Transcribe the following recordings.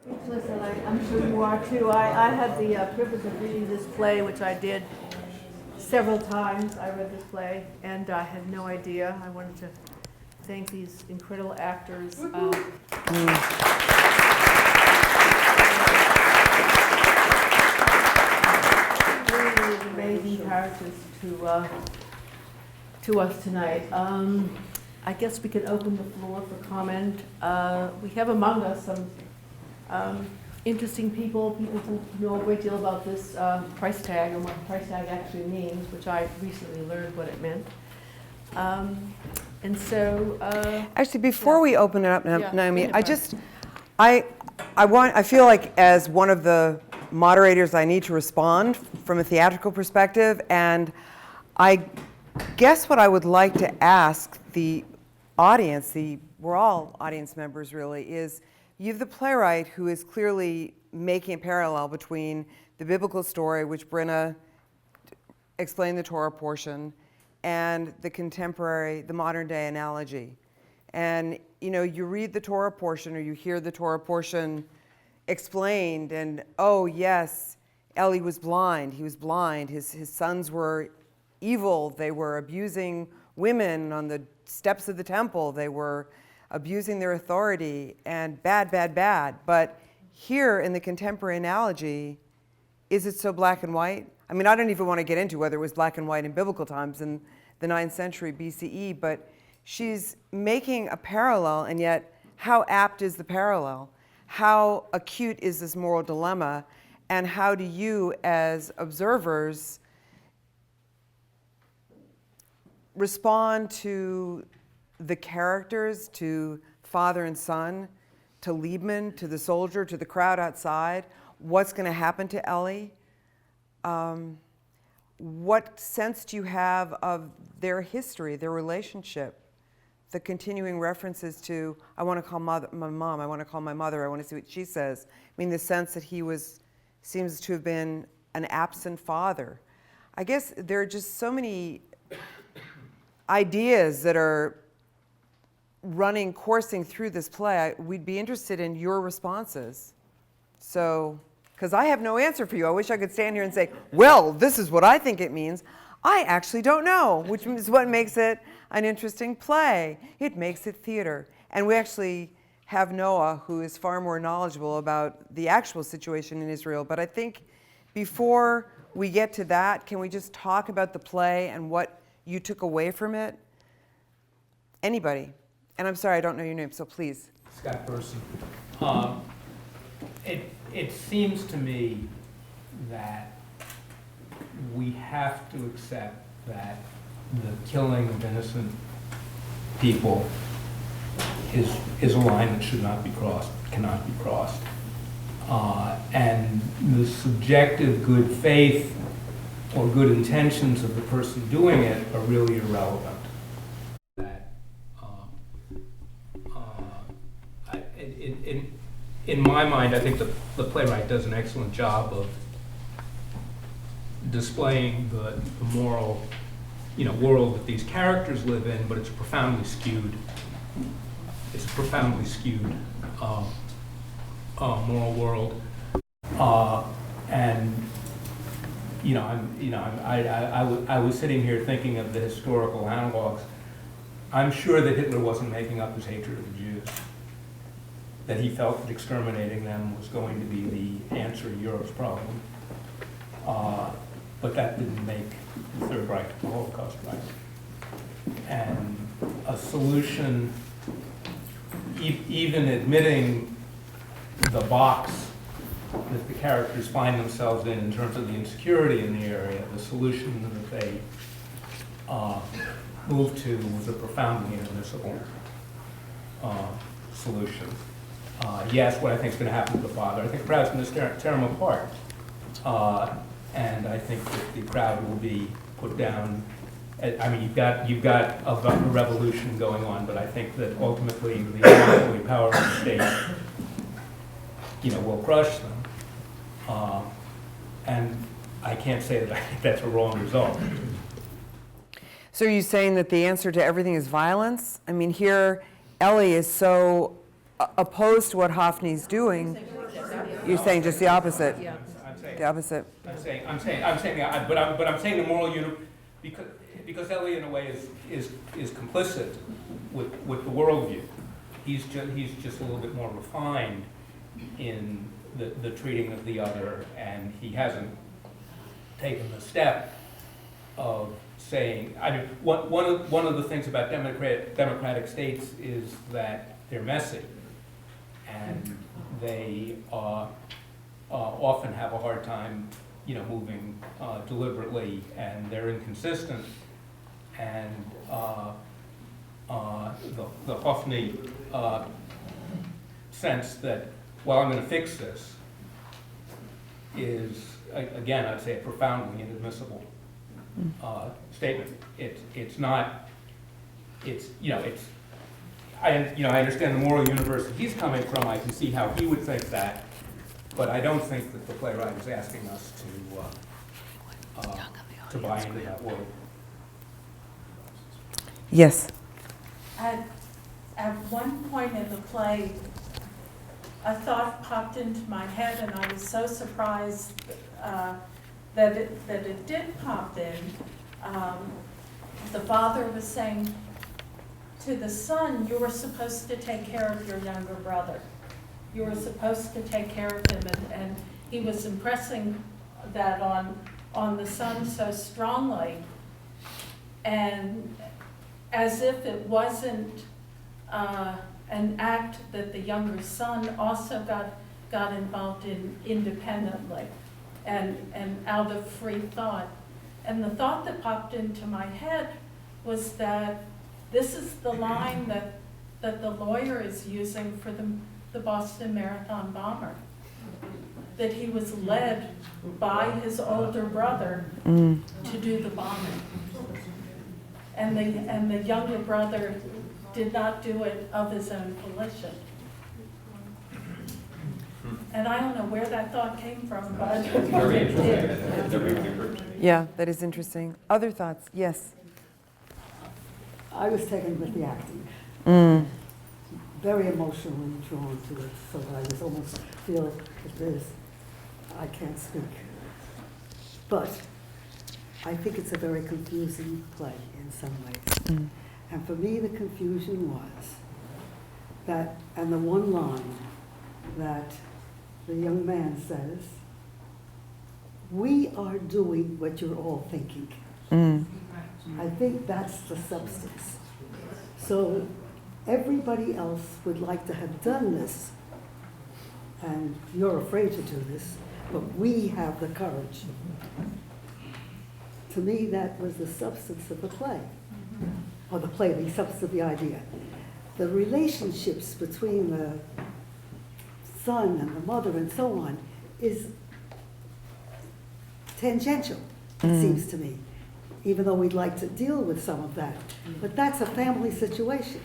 Listen, I'm sure you are too. I had the privilege of reading this play, which I did several times. I read this play, and I had no idea. I wanted to thank these incredible actors. Really amazing characters to us tonight. I guess we can open the floor for comment. We have among us some interesting people who know a great deal about this price tag and what the price tag actually means, which I recently learned what it meant. And so, actually, before we open it up, Naomi, I feel like as one of the moderators, I need to respond from a theatrical perspective, and I guess what I would like to ask the audience, we're all audience members really, is you have the playwright who is clearly making a parallel between the biblical story, which Brenna explained the Torah portion, and the contemporary, the modern day analogy. And you read the Torah portion or you hear the Torah portion explained, and oh yes, Eli was blind, he was blind, his sons were evil, they were abusing women on the steps of the temple, they were abusing their authority, and bad, bad, bad. But here in the contemporary analogy, is it so black and white? I mean, I don't even want to get into whether it was black and white in biblical times in the 9th century BCE, but she's making a parallel, and yet how apt is the parallel? How acute is this moral dilemma? And how do you, as observers, respond to the characters, to father and son, to Liebman, to the soldier, to the crowd outside? What's going to happen to Ellie? What sense do you have of their history, their relationship? The continuing references to, I want to call my mom, I want to call my mother, I want to see what she says. I mean, the sense that he seems to have been an absent father. I guess there are just so many ideas that are coursing through this play. We'd be interested in your responses. So, because I have no answer for you. I wish I could stand here and say, well, this is what I think it means. I actually don't know, which is what makes it an interesting play. It makes it theater. And we actually have Noah, who is far more knowledgeable about the actual situation in Israel. But I think before we get to that, can we just talk about the play and what you took away from it? Anybody? And I'm sorry, I don't know your name, so please. Scott Burson. It seems to me that we have to accept that the killing of innocent people is a line that should not be crossed, cannot be crossed. And the subjective good faith or good intentions of the person doing it are really irrelevant. In my mind, I think the playwright does an excellent job of displaying the moral, world that these characters live in, but it's profoundly skewed. It's a profoundly skewed moral world, and I was sitting here thinking of the historical analogs. I'm sure that Hitler wasn't making up his hatred of the Jews, that he felt that exterminating them was going to be the answer to Europe's problem. But that didn't make the Third Reich the Holocaust right. And a solution, even admitting the box that the characters find themselves in terms of the insecurity in the area, the solution that they moved to was a profoundly inadmissible solution. Yes, what I think is going to happen to the father, I think the crowd's going to tear him apart. And I think that the crowd will be put down. I mean, you've got a revolution going on, but I think that ultimately the monopoly power of the state, will crush them. And I can't say that I think that's a wrong result. So are you saying that the answer to everything is violence? I mean, here, Ellie is so opposed to what Hophni's doing. You're saying just the opposite. Yeah. I'm saying, The opposite. but I'm saying the moral because Ellie in a way is complicit with the worldview. He's just a little bit more refined in the treating of the other, and he hasn't taken the step of saying, I mean, one of the things about democratic states is that they're messy, and they often have a hard time, moving deliberately, and they're inconsistent, and the Hoffney sense that, well, I'm going to fix this is, again, I'd say a profoundly inadmissible statement. It's not, I understand the moral universe that he's coming from. I can see how he would think that, but I don't think that the playwright is asking us to buy into that world. Yes. At one point in the play, a thought popped into my head, and I was so surprised that it did pop in. The father was saying to the son, "You were supposed to take care of your younger brother. You were supposed to take care of him," and he was impressing that on the son so strongly, and as if it wasn't an act that the younger son also got involved in independently and out of free thought. And the thought that popped into my head was that this is the line that the lawyer is using for the Boston Marathon bomber, that he was led by his older brother to do the bombing. And the younger brother did not do it of his own volition. And I don't know where that thought came from, but Very it did. Yeah, that is interesting. Other thoughts? Yes. I was taken with the acting, very emotionally drawn to it, so I was almost feel that this, I can't speak. But I think it's a very confusing play in some ways. And for me, the confusion was that, and the one line that the young man says, "We are doing what you're all thinking." I think that's the substance. So everybody else would like to have done this, and you're afraid to do this, but we have the courage. To me, that was the substance of the play, or the play, the substance of the idea. The relationships between the son and the mother and so on is tangential, it seems to me, even though we'd like to deal with some of that. But that's a family situation.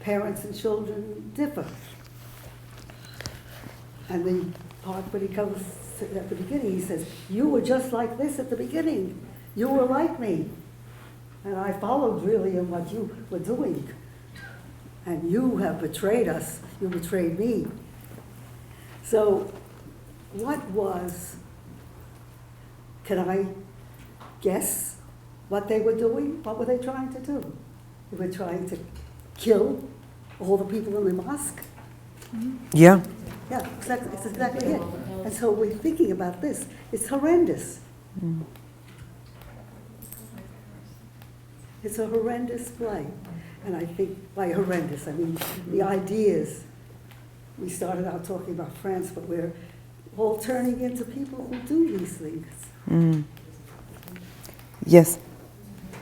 Parents and children differ. And the part when he comes at the beginning, he says, "You were just like this at the beginning. You were like me. And I followed really in what you were doing. And you have betrayed us. You betrayed me." So what was, can I guess what they were doing? What were they trying to do? They were trying to kill all the people in the mosque? Yeah. Yeah, exactly, it's exactly it. And so we're thinking about this. It's horrendous. It's a horrendous play. And I think by horrendous, I mean the ideas. We started out talking about France, but we're all turning into people who do these things. Yes.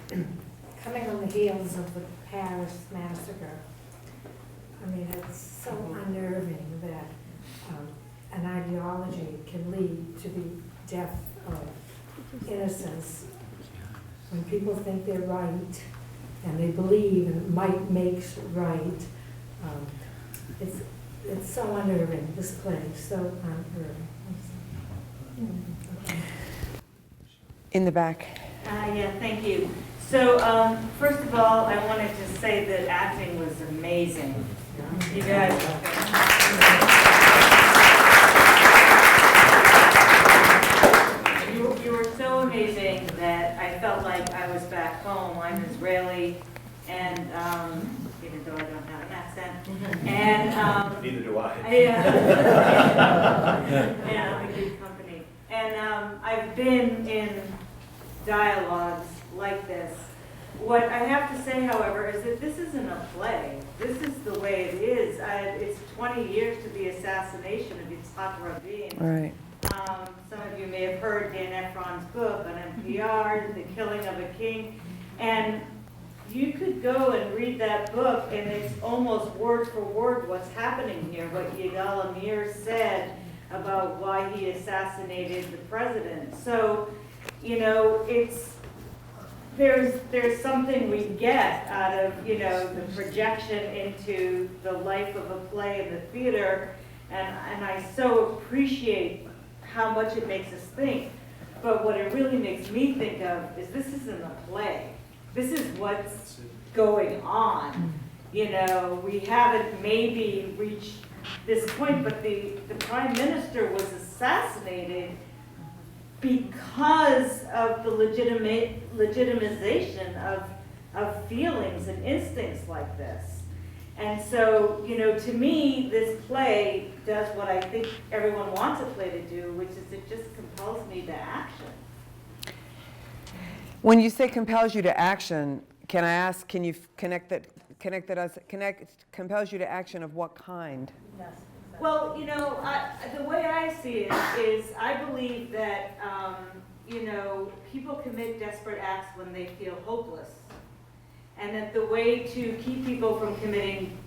Coming on the heels of the Paris massacre, I mean, it's so unnerving that an ideology can lead to the death of innocence. When people think they're right and they believe and might makes right, it's so unnerving, this play, so unnerving. In the back. Yeah, thank you. So, first of all, I wanted to say that acting was amazing. You guys. Neither do I. Yeah, I'm a good company. And I've been in dialogues like this. What I have to say, however, is that this isn't a play. This is the way it is. It's 20 years to the assassination of Yitzhak Rabin. Right. Some of you may have heard Dan Efron's book on NPR, The Killing of a King. And you could go and read that book, and it's almost word for word what's happening here, what Yigal Amir said about why he assassinated the president. So, you know, there's something we get out of, you know, the projection into the life of a play in the theater, and I so appreciate how much it makes us think. But what it really makes me think of is this isn't a play. This is what's going on. You know, we haven't maybe reached this point, but the prime minister was assassinated because of the legitimization of feelings and instincts like this. And so, you know, to me, this play does what I think everyone wants a play to do, which is it just compels me to action. When you say compels you to action, can I ask, can you compels you to action of what kind? Yes. Exactly. Well, you know, the way I see it is I believe that, you know, people commit desperate acts when they feel hopeless. And that the way to keep people from committing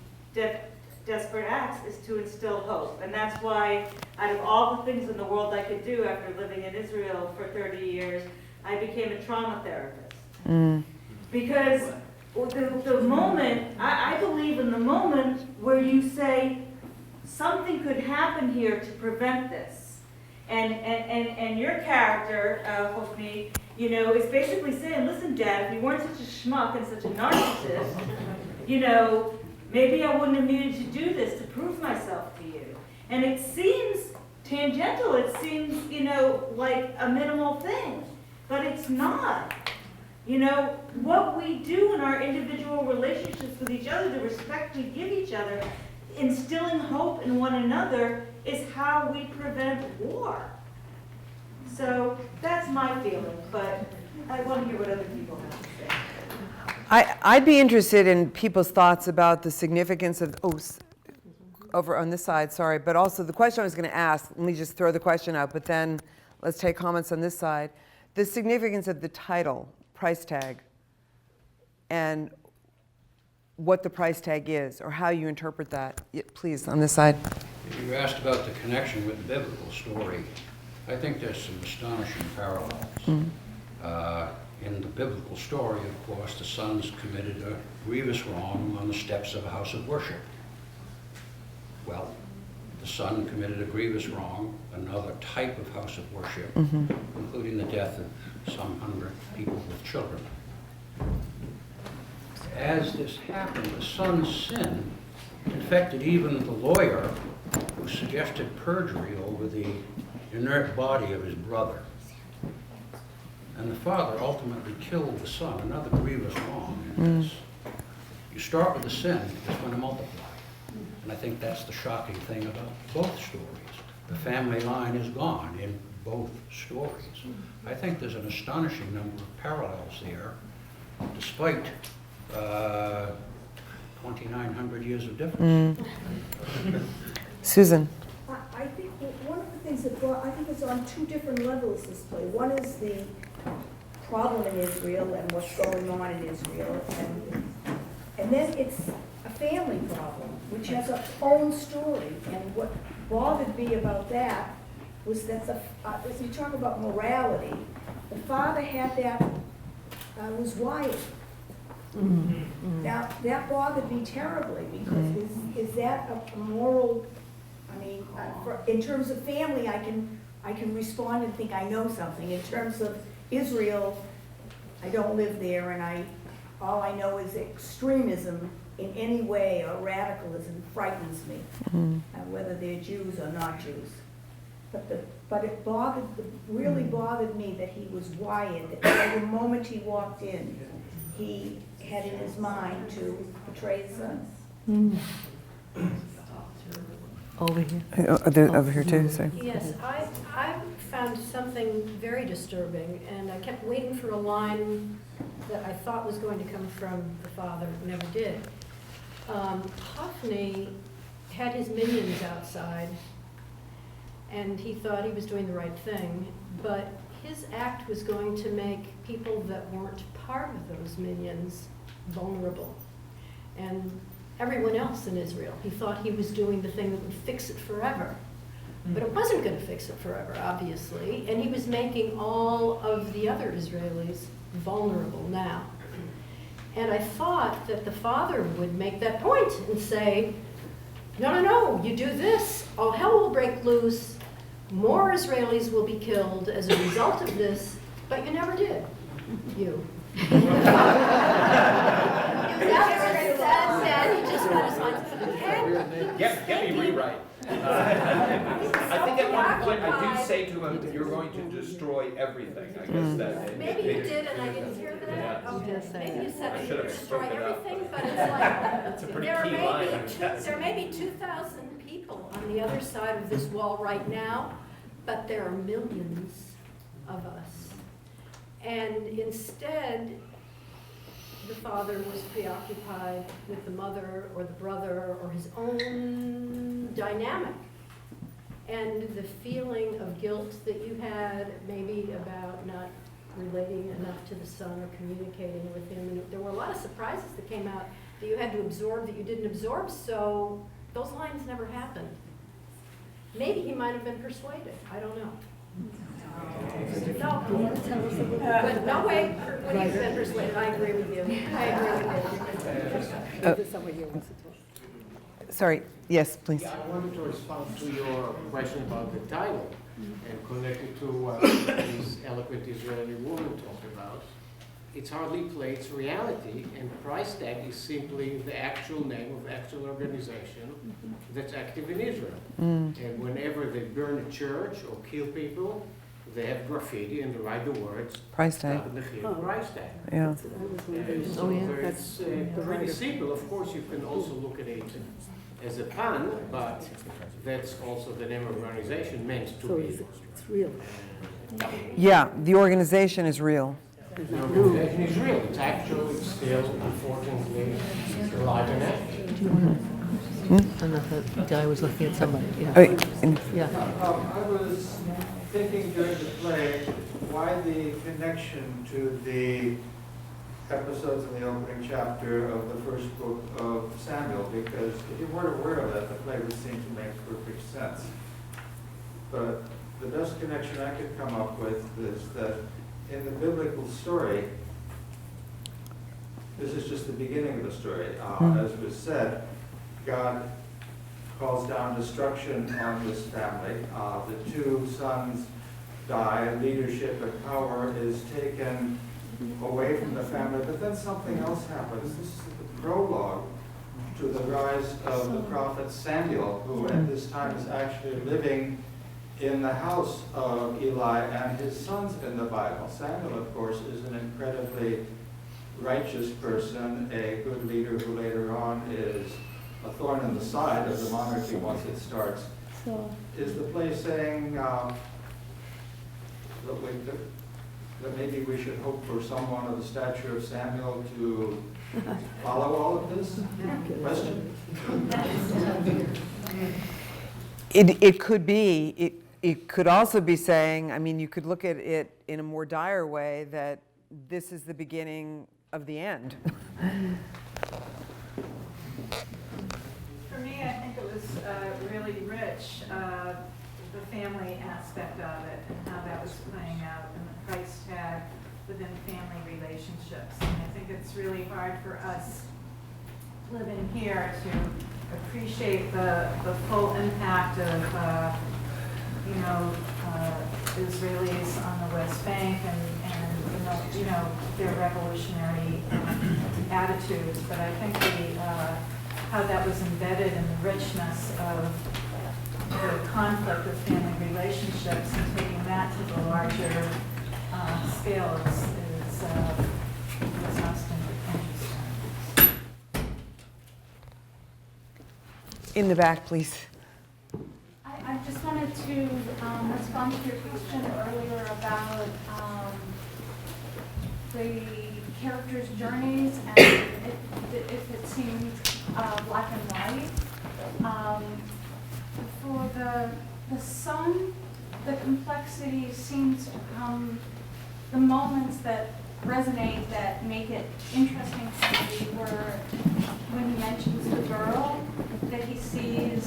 desperate acts is to instill hope. And that's why, out of all the things in the world I could do after living in Israel for 30 years, I became a trauma therapist. Because the moment, I believe in the moment where you say, something could happen here to prevent this. And your character, Hophni, you know, is basically saying, listen, Dad, if you weren't such a schmuck and such a narcissist, you know, maybe I wouldn't have needed to do this to prove myself to you. And it seems tangential. It seems, you know, like a minimal thing. But it's not. You know, what we do in our individual relationships with each other, the respect we give each other, instilling hope in one another is how we prevent war. So that's my feeling, but I want to hear what other people have to say. I'd be interested in people's thoughts about the significance of, over on this side, sorry, but also the question I was going to ask, let me just throw the question out, but then let's take comments on this side. The significance of the title, price tag, and what the price tag is, or how you interpret that. Please, on this side. You asked about the connection with the biblical story. I think there's some astonishing parallels. In the biblical story, of course, the sons committed a grievous wrong on the steps of a house of worship. Well, the son committed a grievous wrong, another type of house of worship, including the death of some 100 people with children. As this happened, the son's sin infected even the lawyer who suggested perjury over the inert body of his brother. And the father ultimately killed the son, another grievous wrong in this. You start with the sin, it's going to multiply. And I think that's the shocking thing about both stories. The family line is gone in both stories. I think there's an astonishing number of parallels there, despite 2,900 years of difference. Susan. I think one of the things that I think it's on two different levels, this play. One is the problem in Israel and what's going on in Israel, and then it's a family problem, which has its own story. And what bothered me about that was that as you talk about morality, the father had that, was wired. Now, that bothered me terribly, because is that a moral, I mean, in terms of family, I can respond and think I know something. In terms of Israel, I don't live there, and all I know is extremism in any way, or radicalism, frightens me, whether they're Jews or not Jews. But it really bothered me that he was wired, that the moment he walked in, he had in his mind to betray his son. Over here. Over here too, sorry. Yes, I found something very disturbing, and I kept waiting for a line that I thought was going to come from the father, never did. Hophni had his minions outside, and he thought he was doing the right thing, but his act was going to make people that weren't part of those minions vulnerable. And everyone else in Israel, he thought he was doing the thing that would fix it forever. But it wasn't going to fix it forever, obviously, and he was making all of the other Israelis vulnerable now. And I thought that the father would make that point and say, no, no, no, you do this, all hell will break loose, more Israelis will be killed as a result of this, but you never did, you. You never said, he just got his mind. Get me rewrite. I think at one point I do say to him, you're going to destroy everything. I guess that. Maybe you did and I didn't hear that. Yeah. Okay. You did say Maybe you said I you should would have destroy spoken up. everything, but it's like, It's a pretty there key may line. be there may be 2,000 people on the other side of this wall right now, but there are millions of us. And instead, the father was preoccupied with the mother or the brother or his own dynamic. And the feeling of guilt that you had, maybe about not relating enough to the son or communicating with him. And there were a lot of surprises that came out that you had to absorb that you didn't absorb, so those lines never happened. Maybe he might have been persuaded, I don't know. No, but no way would he have been persuaded. I agree with you. I agree with you. Sorry, yes, please. Yeah, I wanted to respond to your question about the title and connected to what this eloquent Israeli woman talked about. It's hardly plays reality, and price tag is simply the actual name of the actual organization that's active in Israel. And whenever they burn a church or kill people, they have graffiti and they write the words Price tag. Price tag. Yeah. And so it's pretty simple. Of course, you can also look at it as a pun, but that's also the name of the organization meant to So be. it's real. Yeah, the organization is real. The organization is real. It's actual, it's still, unfortunately, alive and active. And the guy was looking at somebody, yeah. Yeah. I was thinking during the play why the connection to the episodes in the opening chapter of the first book of Samuel, because if you weren't aware of that, the play would seem to make perfect sense. But the best connection I could come up with is that in the biblical story, this is just the beginning of the story. As was said, God calls down destruction on this family. The two sons die, leadership and power is taken away from the family, but then something else happens. This is the prologue to the rise of the prophet Samuel, who at this time is actually living in the house of Eli and his sons in the Bible. Samuel, of course, is an incredibly righteous person, a good leader who later on is a thorn in the side of the monarchy once it starts. Is the play saying that maybe we should hope for someone of the stature of Samuel to follow all of this? Question? It could be. It could also be saying, I mean, you could look at it in a more dire way, that this is the beginning of the end. For me, I think it was really rich, the family aspect of it and how that was playing out and the price tag within family relationships. And I think it's really hard for us living here to appreciate the full impact of Israelis on the West Bank and their revolutionary attitudes. But I think how that was embedded in the richness of the conflict of family relationships and taking that to the larger scale is must interesting. In the back, please. I just wanted to respond to your question earlier about the characters' journeys and if it seemed black and white. For the son, the complexity seems to come, the moments that resonate, that make it interesting to me were when he mentions the girl, that he sees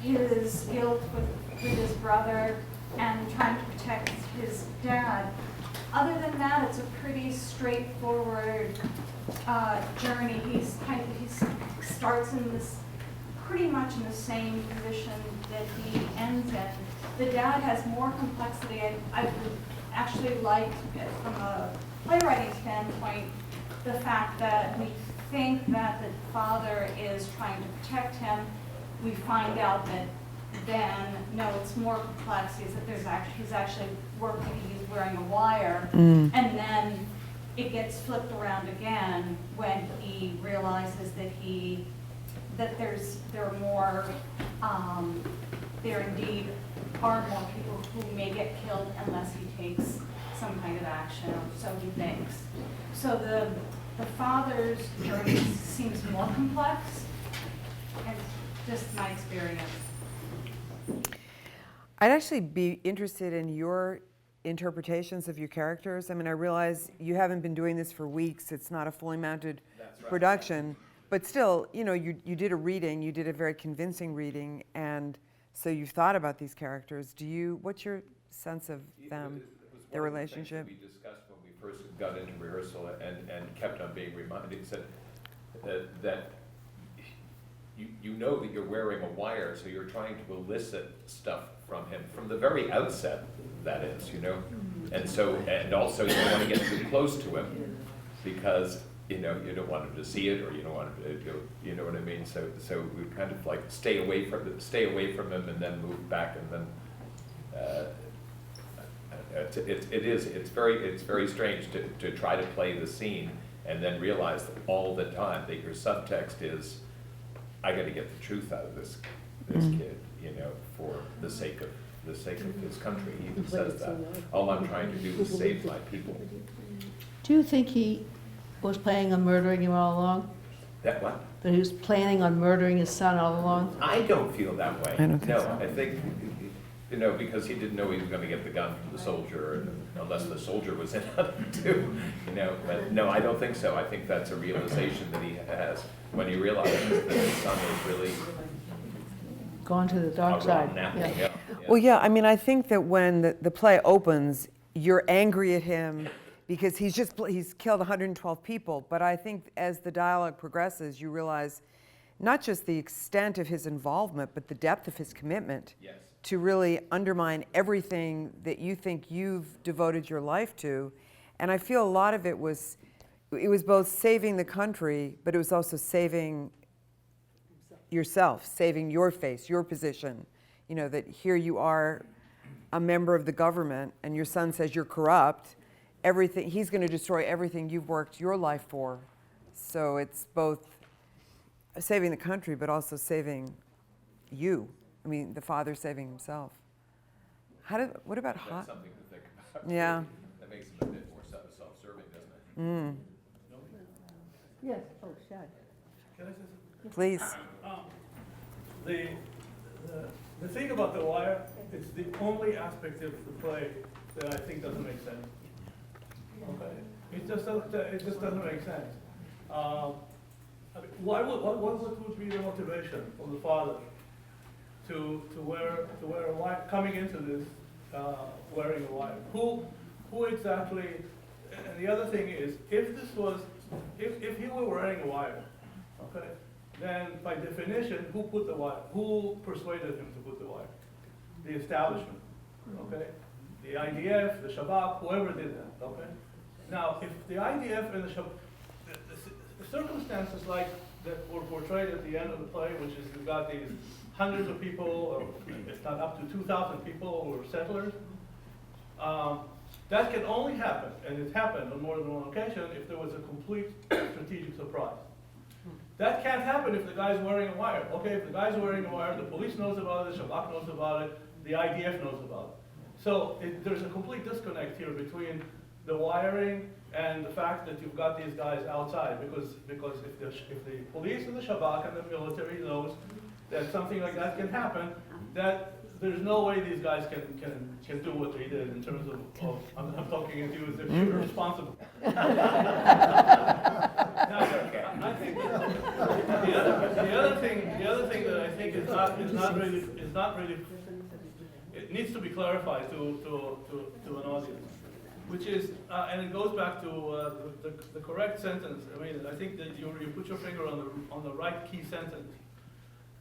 his guilt with his brother and trying to protect his dad. Other than that, it's a pretty straightforward journey. He starts in this pretty much in the same position that he ends in. The dad has more complexity. I would actually like, from a playwriting standpoint, the fact that we think that the father is trying to protect him. We find out that then, no, it's more complex. He's actually working, he's wearing a wire. And then it gets flipped around again when he realizes that there are more, there indeed are more people who may get killed unless he takes some kind of action, or so he thinks. So the father's journey seems more complex, and just my experience. I'd actually be interested in your interpretations of your characters. I mean, I realize you haven't been doing this for weeks. It's not a fully mounted production. But still, you know, you did a reading. You did a very convincing reading. And so you've thought about these characters. What's your sense of them, their relationship? We discussed when we first got into rehearsal and kept on being reminded, said that you know that you're wearing a wire, so you're trying to elicit stuff from him from the very outset, that is, you know. And so, and also you don't want to get too close to him because, you know, you don't want him to see it, or you don't want him to, you know what I mean? So we kind of like stay away from him and then move back, and then it's very strange to try to play the scene and then realize that all the time that your subtext is, I got to get the truth out of this kid, you know, for the sake of his country. He even says that. All I'm trying to do is save my people. Do you think he was planning on murdering you all along? That what? That he was planning on murdering his son all along? I don't feel that way. I don't think so. I think, you know, because he didn't know he was going to get the gun from the soldier, unless the soldier was in on it too, you know. But no, I don't think so. I think that's a realization that he has when he realizes that his son is really Gone to the dark side. Yeah. Well, yeah, I mean, I think that when the play opens, you're angry at him because he's killed 112 people. But I think as the dialogue progresses, you realize not just the extent of his involvement, but the depth of his commitment to really undermine everything that you think you've devoted your life to. And I feel a lot of it was both saving the country, but it was also saving yourself, saving your face, your position. You know, that here you are, a member of the government, and your son says you're corrupt. Everything, he's going to destroy everything you've worked your life for. So it's both saving the country, but also saving you. I mean, the father saving himself. What about That's something to think about. Yeah. That makes him a bit more self-serving, doesn't it? Yes, oh, Shad. Can I say something? Please. The thing about the wire, it's the only aspect of the play that I think doesn't make sense. Okay, it just doesn't make sense. I mean, what would be the motivation of the father to wear a wire, coming into this wearing a wire? Who exactly? And the other thing is, if he were wearing a wire, okay, then by definition, who put the wire? Who persuaded him to put the wire? The establishment, okay? The IDF, the Shabak, whoever did that, okay? Now, if the IDF and the Shabak, the circumstances like that were portrayed at the end of the play, which is you've got these hundreds of people, or if not up to 2,000 people who are settlers, that can only happen, and it's happened on more than one occasion, if there was a complete strategic surprise. That can't happen if the guy's wearing a wire. Okay, if the guy's wearing a wire, the police knows about it, Shabak knows about it, the IDF knows about it. So there's a complete disconnect here between the wiring and the fact that you've got these guys outside, because if the police and the Shabak and the military knows that something like that can happen, that there's no way these guys can do what they did in terms of I'm talking to you as if you're responsible. Now, I think the other thing that I think is not really it needs to be clarified to an audience, which is and it goes back to the correct sentence. I mean, I think that you put your finger on the right key sentence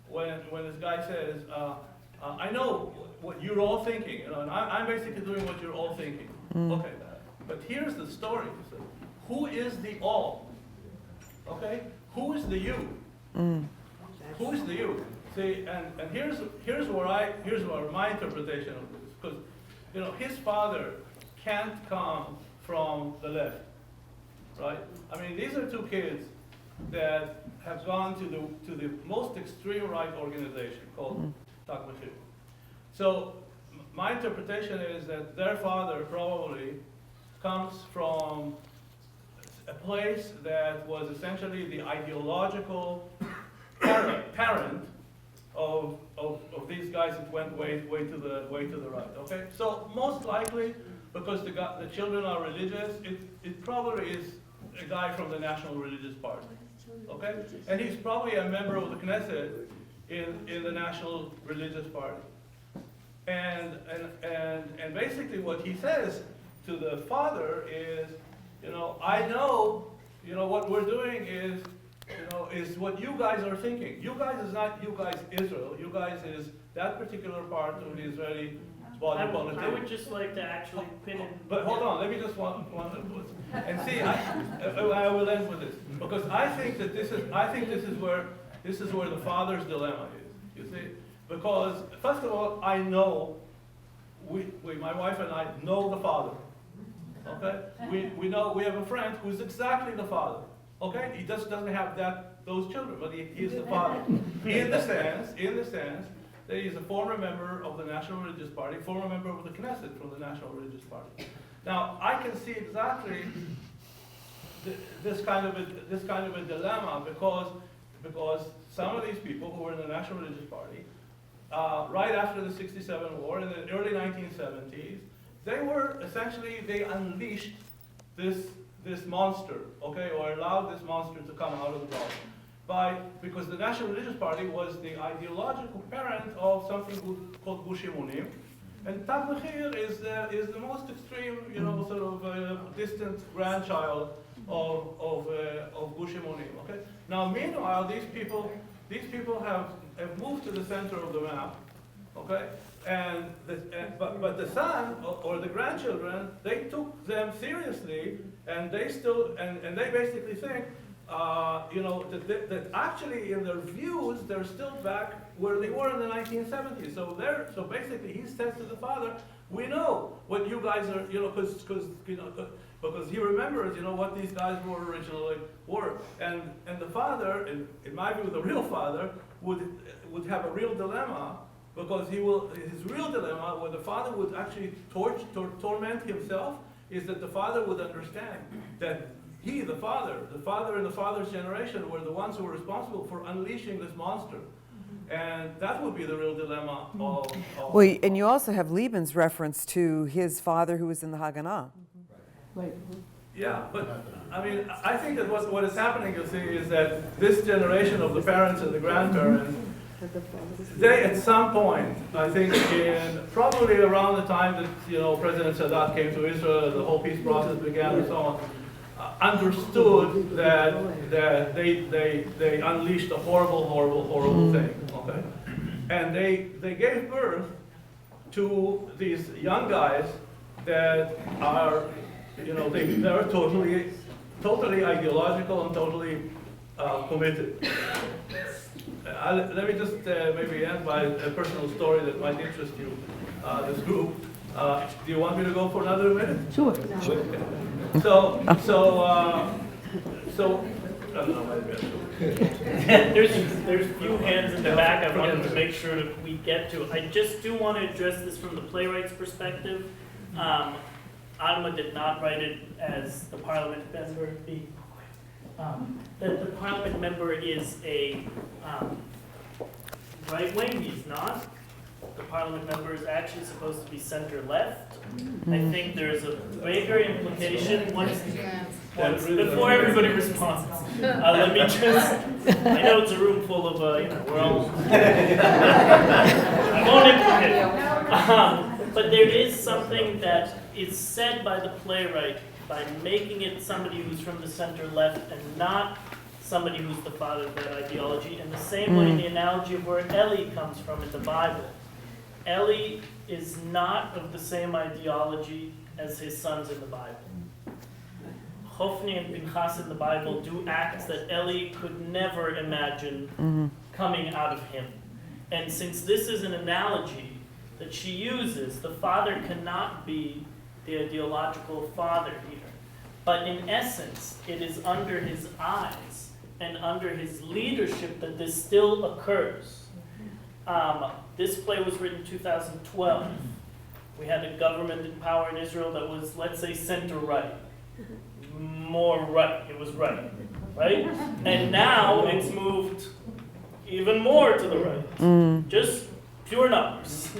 when this guy says. I know what you're all thinking, and I'm basically doing what you're all thinking. Okay, but here's the story. So, who is the all? Okay, who is the you? Who is the you? See, and here's where my interpretation of this, because his father can't come from the left, right? I mean, these are two kids that have gone to the most extreme right organization called. So my interpretation is that their father probably comes from a place that was essentially the ideological parent of these guys that went way to the right. Okay, so most likely because the children are religious, it probably is a guy from the National Religious Party. Okay, and he's probably a member of the Knesset in the National Religious Party. And basically what he says to the father is, I know, what we're doing is what you guys are thinking. You guys is not you guys Israel. You guys is that particular part of the Israeli body politic. I would just like to actually pin in. But hold on, let me just one and see. I will end with this because I think this is where the father's dilemma is. You see. Because, first of all, I know, my wife and I know the father, okay? We know, we have a friend who's exactly the father, okay? He just doesn't have those children, but he is the father. in the sense that he's a former member of the National Religious Party, former member of the Knesset from the National Religious Party. Now, I can see exactly this kind of a dilemma because some of these people who were in the National Religious Party, right after the '67 war, in the early 1970s, they unleashed this monster, okay, or allowed this monster to come out of the bottom. Because the National Religious Party was the ideological parent of something called Gush Emunim, and Tag Mahir is the most extreme, sort of distant grandchild of Gush Emunim, okay? Now, meanwhile, these people have moved to the center of the map, okay? But the son or the grandchildren, they took them seriously, and they basically think, that actually in their views they're still back where they were in the 1970s. So basically, he says to the father, "We know what you guys are, because he remembers, what these guys were originally were." And the father, in my view, the real father, would have a real dilemma, because his real dilemma, where the father would actually torment himself, is that the father would understand that he, the father and the father's generation were the ones who were responsible for unleashing this monster. And that would be the real dilemma of Well, and you also have Liebman's reference to his father who was in the Haganah. Right. Yeah, but I mean, I think that what is happening, you see, is that this generation of the parents and the grandparents, they at some point, I think probably around the time that President Sadat came to Israel and the whole peace process began and so on, understood that they unleashed a horrible thing, okay? And they gave birth to these young guys that are, they're totally ideological and totally committed. Let me just maybe end by a personal story that might interest you, this group. Do you want me to go for another minute? Sure. So There's a few hands in the back I wanted to make sure that we get to. I just do want to address this from the playwright's perspective. Adama did not write it as the parliament member. The parliament member is a right wing. He's not. The parliament member is actually supposed to be center left. I think there's a bigger implication once before everybody responds. Let me just, I know it's a room full of, we're all, I won't implicate. But there is something that is said by the playwright by making it somebody who's from the center left and not somebody who's the father of that ideology. In the same way, the analogy of where Eli comes from in the Bible. Eli is not of the same ideology as his sons in the Bible. Hophni and Pinchas in the Bible do acts that Eli could never imagine coming out of him. And since this is an analogy that she uses, the father cannot be the ideological father here. But in essence, it is under his eyes and under his leadership that this still occurs. This play was written in 2012. We had a government in power in Israel that was, let's say, center-right. More right. It was right. And now it's moved even more to the right. Just pure numbers.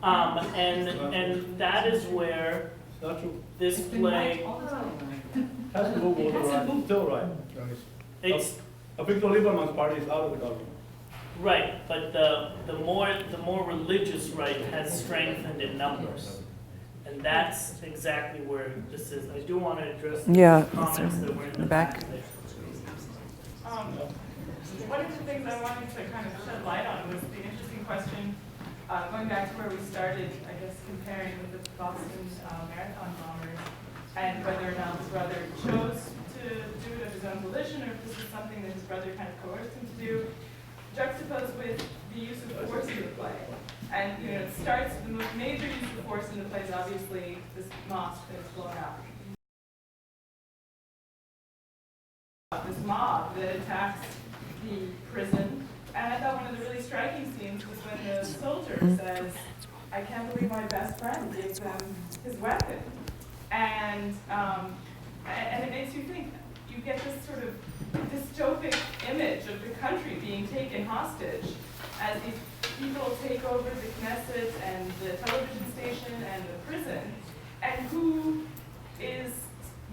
And that is where this play... Has to move over the right. Still right. It's Victor Lieberman's party is out of the government. right, but the more religious right has strengthened in numbers, and that's exactly where this is. I do want to address the comments that were in the back. One of the things I wanted to kind of shed light on was the interesting question, going back to where we started, I guess, comparing with the Boston Marathon bombers, and whether or not his brother chose to do it of his own volition, or if this was something that his brother kind of coerced him to do, juxtaposed with the use of force in the play. And it starts, the most major use of force in the play is obviously this mosque that is blown up. This mob that attacks the prison. And I thought one of the really striking scenes was when the soldier says, "I can't believe my best friend gave them his weapon." And it makes you think, you get this sort of dystopic image of the country being taken hostage as these people take over the Knesset and the television station and the prison, and who is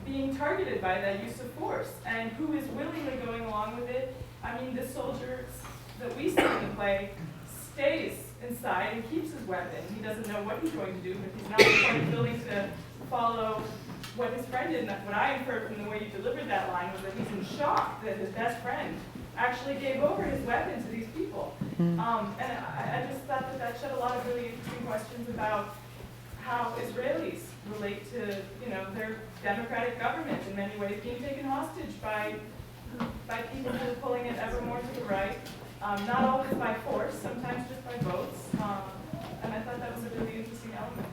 being targeted by that use of force, and who is willingly going along with it. I mean, the soldier that we see in the play stays inside and keeps his weapon. He doesn't know what he's going to do, but he's not quite willing to follow what his friend did. And what I inferred from the way you delivered that line was that he's in shock that his best friend actually gave over his weapon to these people. And I just thought that that shed a lot of really interesting questions about how Israelis relate to, their democratic government in many ways being taken hostage by people who are pulling it ever more to the right. Not always by force, sometimes just by votes. And I thought that was a really interesting element.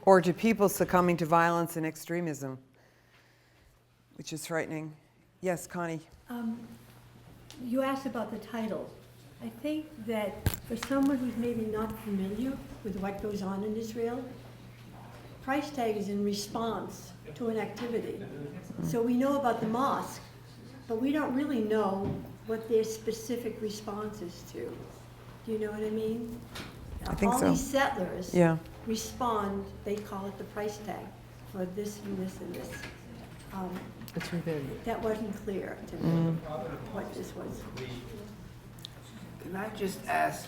Or to people succumbing to violence and extremism, which is frightening. Yes, Connie. You asked about the title. I think that for someone who's maybe not familiar with what goes on in Israel, price tag is in response to an activity. So we know about the mosque, but we don't really know what their specific response is to. Do you know what I mean? I think so. All these settlers Yeah. respond, they call it the price tag for this and this and this. That wasn't clear to me what this was. Can I just ask,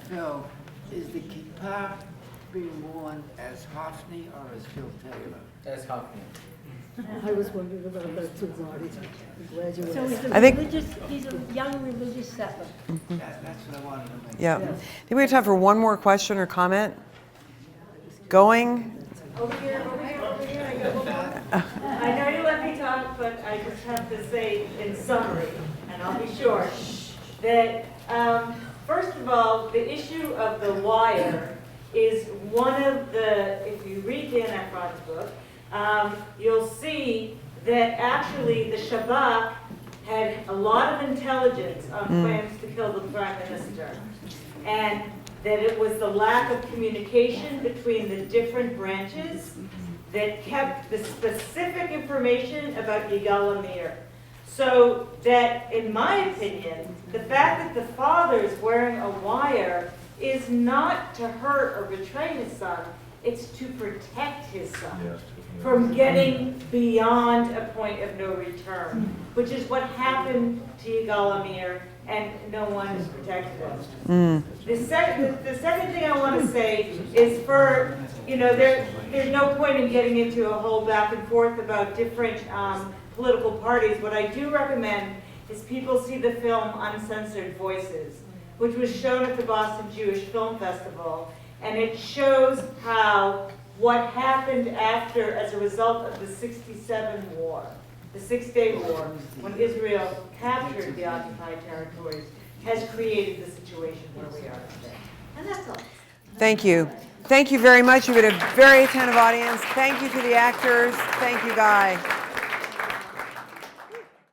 Phil, is the kippah being worn as Hophni or as Phil Taylor? As Hophni. I was wondering about that too, Marty. I'm glad you So asked. he's a young religious settler. That's what I wanted to make. Yeah. I think we have time for one more question or comment. Going? Over here. I know you let me talk, but I just have to say in summary, and I'll be short, that first of all, the issue of the wire is one of the, if you read Dan Efron's book, you'll see that actually the Shabbat had a lot of intelligence on plans to kill the prime minister, and that it was the lack of communication between the different branches that kept the specific information about Yigal Amir. So that, in my opinion, the fact that the father is wearing a wire is not to hurt or betray his son, it's to protect his son from getting beyond a point of no return, which is what happened to Yigal Amir, and no one has protected him. The second thing I want to say is there's no point in getting into a whole back and forth about different political parties. What I do recommend is people see the film Uncensored Voices, which was shown at the Boston Jewish Film Festival, and it shows how what happened after, as a result of the 67 war, the Six-Day War, when Israel captured the occupied territories, has created the situation where we are today. And that's all. Thank you. Thank you very much. You've been a very attentive audience. Thank you to the actors. Thank you, Guy.